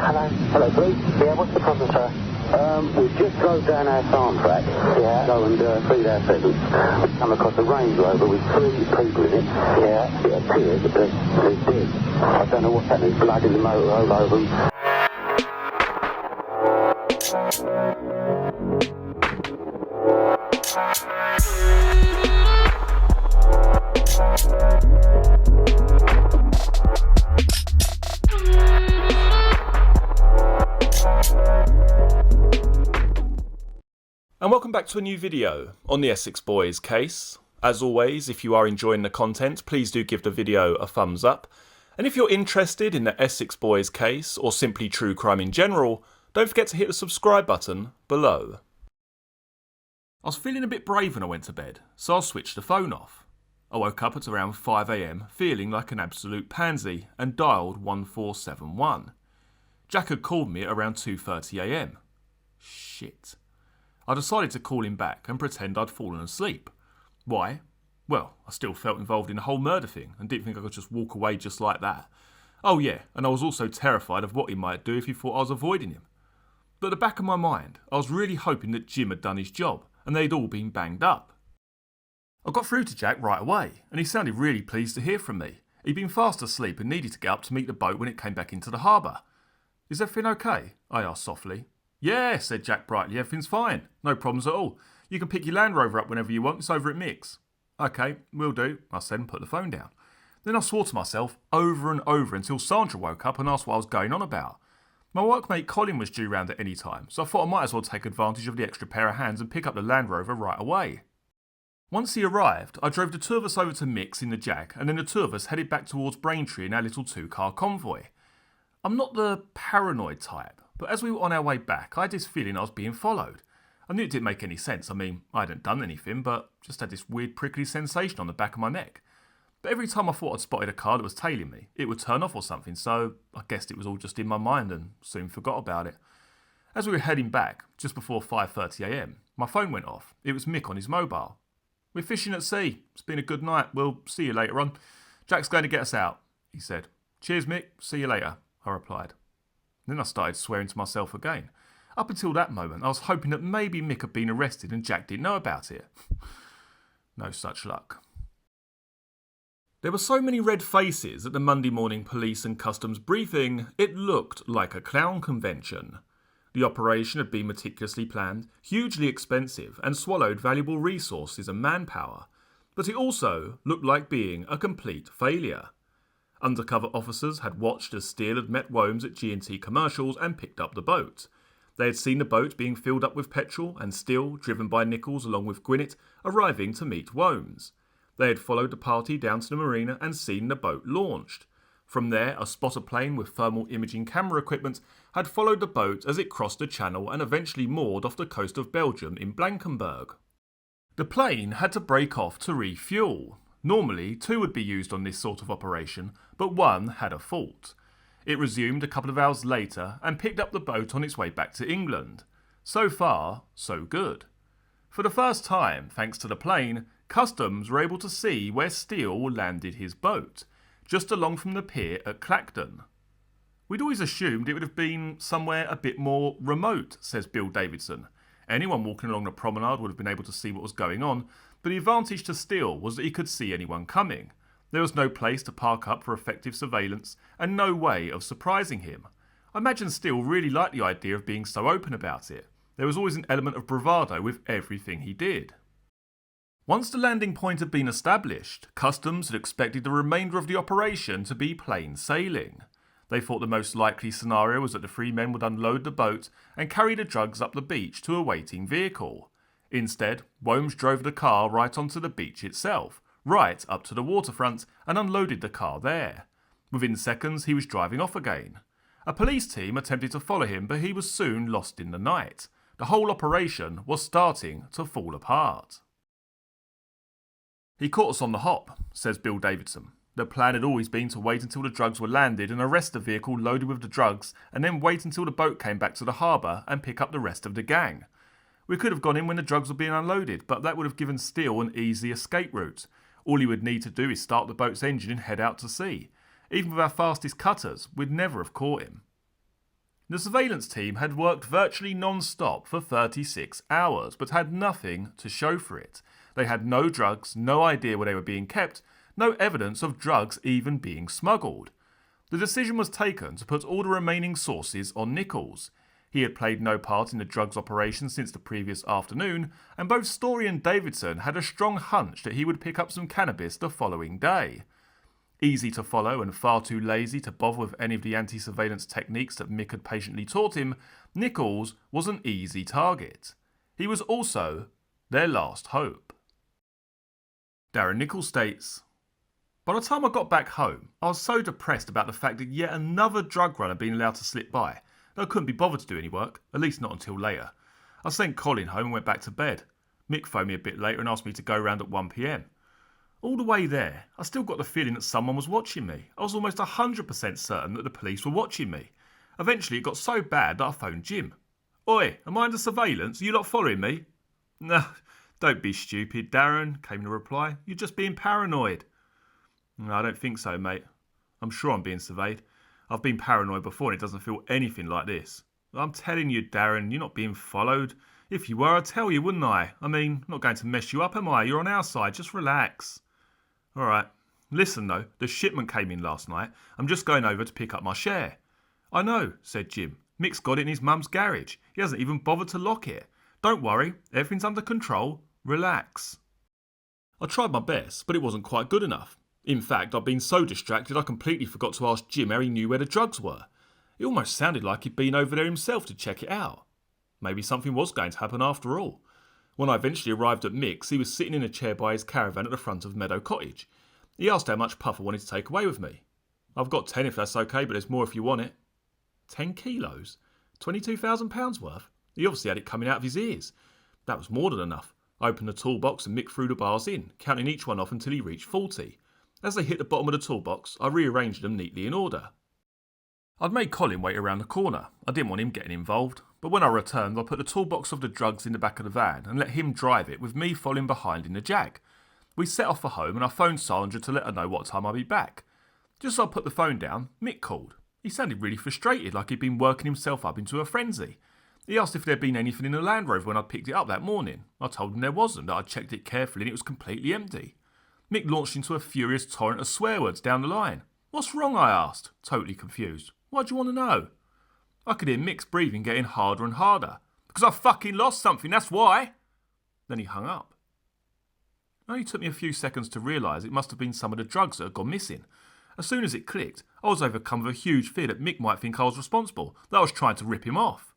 Hello. Hello, police. Yeah, what's the problem, sir? We just drove down our farm track. Yeah. Go and feed our pheasants. We come across a Range Rover with 3 people in it. Yeah. It appears that they're dead. I don't know what's happening. Blood in the motor all over them. And welcome back to a new video on the Essex Boys case. As always, if you are enjoying the content, please do give the video a thumbs up. And if you're interested in the Essex Boys case, or simply true crime in general, don't forget to hit the subscribe button below. I was feeling a bit brave when I went to bed, so I switched the phone off. I woke up at around 5 AM feeling like an absolute pansy and dialed 1471. Jack had called me at around 2:30 AM. Shit. I decided to call him back and pretend I'd fallen asleep. Why? Well, I still felt involved in the whole murder thing and didn't think I could just walk away just like that. Oh yeah, and I was also terrified of what he might do if he thought I was avoiding him. But at the back of my mind, I was really hoping that Jim had done his job and they'd all been banged up. I got through to Jack right away and he sounded really pleased to hear from me. He'd been fast asleep and needed to get up to meet the boat when it came back into the harbour. Is everything okay? I asked softly. Yeah, said Jack brightly, everything's fine. No problems at all. You can pick your Land Rover up whenever you want, it's over at Mick's. Okay, will do, I said and put the phone down. Then I swore to myself over and over until Sandra woke up and asked what I was going on about. My workmate Colin was due round at any time, so I thought I might as well take advantage of the extra pair of hands and pick up the Land Rover right away. Once he arrived, I drove the 2 of us over to Mick's in the Jag, and then the 2 of us headed back towards Braintree in our little 2-car convoy. I'm not the paranoid type, but as we were on our way back, I had this feeling I was being followed. I knew it didn't make any sense. I mean, I hadn't done anything, but just had this weird prickly sensation on the back of my neck. But every time I thought I'd spotted a car that was tailing me, it would turn off or something, so I guessed it was all just in my mind and soon forgot about it. As we were heading back, just before 5:30 AM, my phone went off. It was Mick on his mobile. We're fishing at sea. It's been a good night. We'll see you later on. Jack's going to get us out, he said. Cheers, Mick. See you later, I replied. Then I started swearing to myself again. Up until that moment, I was hoping that maybe Mick had been arrested and Jack didn't know about it. No such luck. There were so many red faces at the Monday morning police and customs briefing, it looked like a clown convention. The operation had been meticulously planned, hugely expensive, and swallowed valuable resources and manpower. But it also looked like being a complete failure. Undercover officers had watched as Steele had met Womes at G&T Commercials and picked up the boat. They had seen the boat being filled up with petrol and Steele, driven by Nicholls along with Gwinnett, arriving to meet Womes. They had followed the party down to the marina and seen the boat launched. From there, a spotter plane with thermal imaging camera equipment had followed the boat as it crossed the channel and eventually moored off the coast of Belgium in Blankenberg. The plane had to break off to refuel. Normally, 2 would be used on this sort of operation, but 1 had a fault. It resumed a couple of hours later and picked up the boat on its way back to England. So far, so good. For the first time, thanks to the plane, customs were able to see where Steele landed his boat, just along from the pier at Clacton. We'd always assumed it would have been somewhere a bit more remote, says Bill Davidson. Anyone walking along the promenade would have been able to see what was going on, but the advantage to Steele was that he could see anyone coming. There was no place to park up for effective surveillance, and no way of surprising him. I imagine Steele really liked the idea of being so open about it. There was always an element of bravado with everything he did. Once the landing point had been established, customs had expected the remainder of the operation to be plain sailing. They thought the most likely scenario was that the 3 men would unload the boat and carry the drugs up the beach to a waiting vehicle. Instead, Womes drove the car right onto the beach itself, right up to the waterfront, and unloaded the car there. Within seconds, he was driving off again. A police team attempted to follow him, but he was soon lost in the night. The whole operation was starting to fall apart. He caught us on the hop, says Bill Davidson. The plan had always been to wait until the drugs were landed and arrest the vehicle loaded with the drugs, and then wait until the boat came back to the harbour and pick up the rest of the gang. We could have gone in when the drugs were being unloaded, but that would have given Steele an easy escape route. All he would need to do is start the boat's engine and head out to sea. Even with our fastest cutters, we'd never have caught him. The surveillance team had worked virtually non-stop for 36 hours, but had nothing to show for it. They had no drugs, no idea where they were being kept, no evidence of drugs even being smuggled. The decision was taken to put all the remaining sources on Nicholls. He had played no part in the drugs operation since the previous afternoon, and both Story and Davidson had a strong hunch that he would pick up some cannabis the following day. Easy to follow and far too lazy to bother with any of the anti-surveillance techniques that Mick had patiently taught him, Nicholls was an easy target. He was also their last hope. Darren Nicholls states, "By the time I got back home, I was so depressed about the fact that yet another drug run had been allowed to slip by that I couldn't be bothered to do any work, at least not until later. I sent Colin home and went back to bed. Mick phoned me a bit later and asked me to go round at 1 p.m. All the way there, I still got the feeling that someone was watching me. I was almost 100% certain that the police were watching me. Eventually it got so bad that I phoned Jim. 'Oi, am I under surveillance? Are you lot following me?' 'No, don't be stupid, Darren,' came the reply. 'You're just being paranoid.' 'No, I don't think so, mate. I'm sure I'm being surveyed. I've been paranoid before and it doesn't feel anything like this. I'm telling you, Darren, you're not being followed. If you were, I'd tell you, wouldn't I? I mean, I'm not going to mess you up, am I? You're on our side, just relax.' 'All right. Listen, though, the shipment came in last night. I'm just going over to pick up my share.' 'I know,' said Jim. 'Mick's got it in his mum's garage. He hasn't even bothered to lock it. Don't worry, everything's under control. Relax.' I tried my best, but it wasn't quite good enough. In fact, I'd been so distracted I completely forgot to ask Jim how he knew where the drugs were. It almost sounded like he'd been over there himself to check it out. Maybe something was going to happen after all. When I eventually arrived at Mick's, he was sitting in a chair by his caravan at the front of Meadow Cottage. He asked how much Puffer wanted to take away with me. 'I've got 10 if that's okay, but there's more if you want it.' 10 kilos? £22,000 worth? He obviously had it coming out of his ears. That was more than enough. I opened the toolbox and Mick threw the bars in, counting each one off until he reached 40. As they hit the bottom of the toolbox, I rearranged them neatly in order. I'd made Colin wait around the corner. I didn't want him getting involved, but when I returned I put the toolbox of the drugs in the back of the van and let him drive it with me following behind in the Jag. We set off for home and I phoned Sandra to let her know what time I'd be back. Just as I put the phone down, Mick called. He sounded really frustrated, like he'd been working himself up into a frenzy. He asked if there'd been anything in the Land Rover when I'd picked it up that morning. I told him there wasn't, that I'd checked it carefully and it was completely empty. Mick launched into a furious torrent of swear words down the line. 'What's wrong?' I asked, totally confused. 'Why do you want to know?' I could hear Mick's breathing getting harder and harder. 'Because I fucking lost something, that's why!' Then he hung up. It only took me a few seconds to realise it must have been some of the drugs that had gone missing. As soon as it clicked, I was overcome with a huge fear that Mick might think I was responsible, that I was trying to rip him off.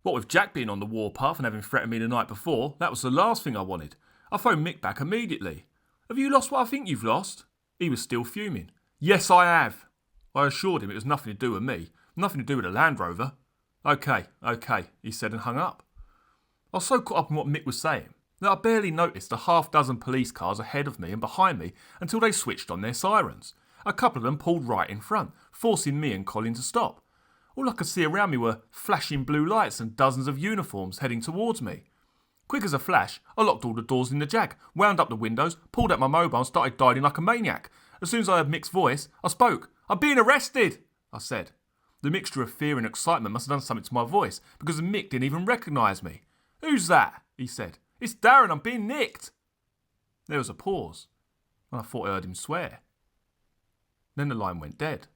What with Jack being on the warpath and having threatened me the night before, that was the last thing I wanted. I phoned Mick back immediately. 'Have you lost what I think you've lost?' He was still fuming. 'Yes, I have.' I assured him it was nothing to do with me, nothing to do with the Land Rover. Okay, he said and hung up. I was so caught up in what Mick was saying that I barely noticed a half-dozen police cars ahead of me and behind me until they switched on their sirens. A couple of them pulled right in front, forcing me and Colin to stop. All I could see around me were flashing blue lights and dozens of uniforms heading towards me. Quick as a flash, I locked all the doors in the Jag, wound up the windows, pulled out my mobile and started dialing like a maniac. As soon as I heard Mick's voice, I spoke. 'I'm being arrested!' I said. The mixture of fear and excitement must have done something to my voice, because Mick didn't even recognise me. 'Who's that?' he said. 'It's Darren, I'm being nicked!' There was a pause, and I thought I heard him swear. Then the line went dead.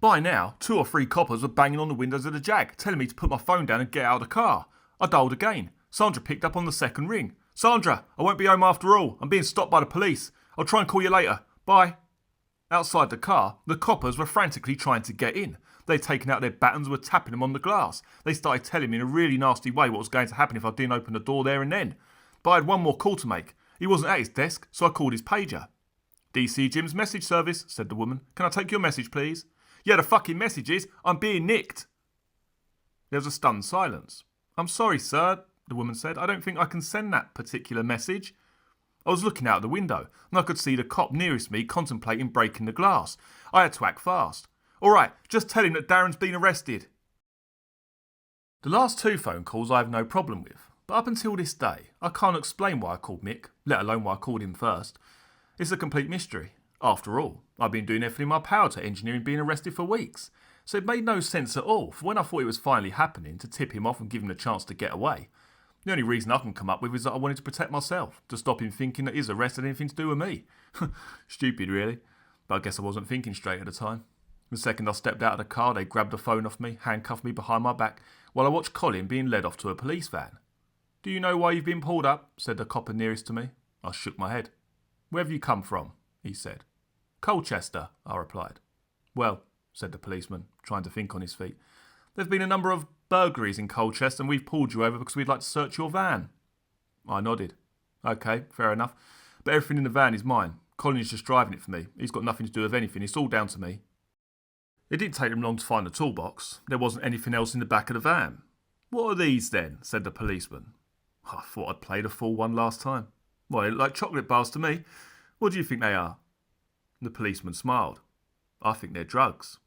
By now, 2 or 3 coppers were banging on the windows of the Jag, telling me to put my phone down and get out of the car. I dialed again. Sandra picked up on the second ring. 'Sandra, I won't be home after all. I'm being stopped by the police. I'll try and call you later. Bye.' Outside the car, the coppers were frantically trying to get in. They'd taken out their batons and were tapping them on the glass. They started telling me in a really nasty way what was going to happen if I didn't open the door there and then. But I had one more call to make. He wasn't at his desk, so I called his pager. 'DC Jim's message service,' said the woman. 'Can I take your message, please?' 'Yeah, the fucking message is, I'm being nicked.' There was a stunned silence. 'I'm sorry, sir,' the woman said. 'I don't think I can send that particular message.' I was looking out the window, and I could see the cop nearest me contemplating breaking the glass. I had to act fast. 'All right, just tell him that Darren's been arrested.' The last 2 phone calls I have no problem with, but up until this day, I can't explain why I called Mick, let alone why I called him first. It's a complete mystery. After all, I've been doing everything in my power to engineer him being arrested for weeks. So it made no sense at all for when I thought it was finally happening to tip him off and give him the chance to get away. The only reason I can come up with is that I wanted to protect myself, to stop him thinking that his arrest had anything to do with me. Stupid, really. But I guess I wasn't thinking straight at the time. The second I stepped out of the car, they grabbed the phone off me, handcuffed me behind my back, while I watched Colin being led off to a police van. "Do you know why you've been pulled up?" said the copper nearest to me. I shook my head. "Where have you come from?" he said. "Colchester," I replied. "Well," said the policeman, trying to think on his feet, "there's been a number of burglaries in Colchester and we've pulled you over because we'd like to search your van." I nodded. "OK, fair enough. But everything in the van is mine. Colin's just driving it for me. He's got nothing to do with anything. It's all down to me." It didn't take them long to find the toolbox. There wasn't anything else in the back of the van. "What are these then?" said the policeman. I thought I'd played a full one last time. "Well, they look like chocolate bars to me. What do you think they are?" The policeman smiled. "I think they're drugs."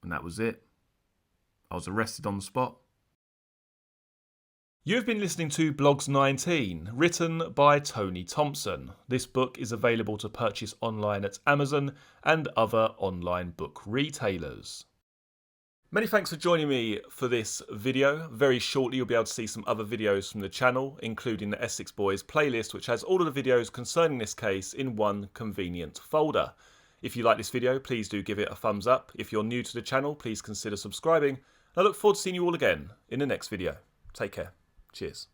And that was it. I was arrested on the spot. You've been listening to Blogs 19, written by Tony Thompson. This book is available to purchase online at Amazon and other online book retailers. Many thanks for joining me for this video. Very shortly you'll be able to see some other videos from the channel, including the Essex Boys playlist, which has all of the videos concerning this case in one convenient folder. If you like this video, please do give it a thumbs up. If you're new to the channel, please consider subscribing. I look forward to seeing you all again in the next video. Take care. Cheers.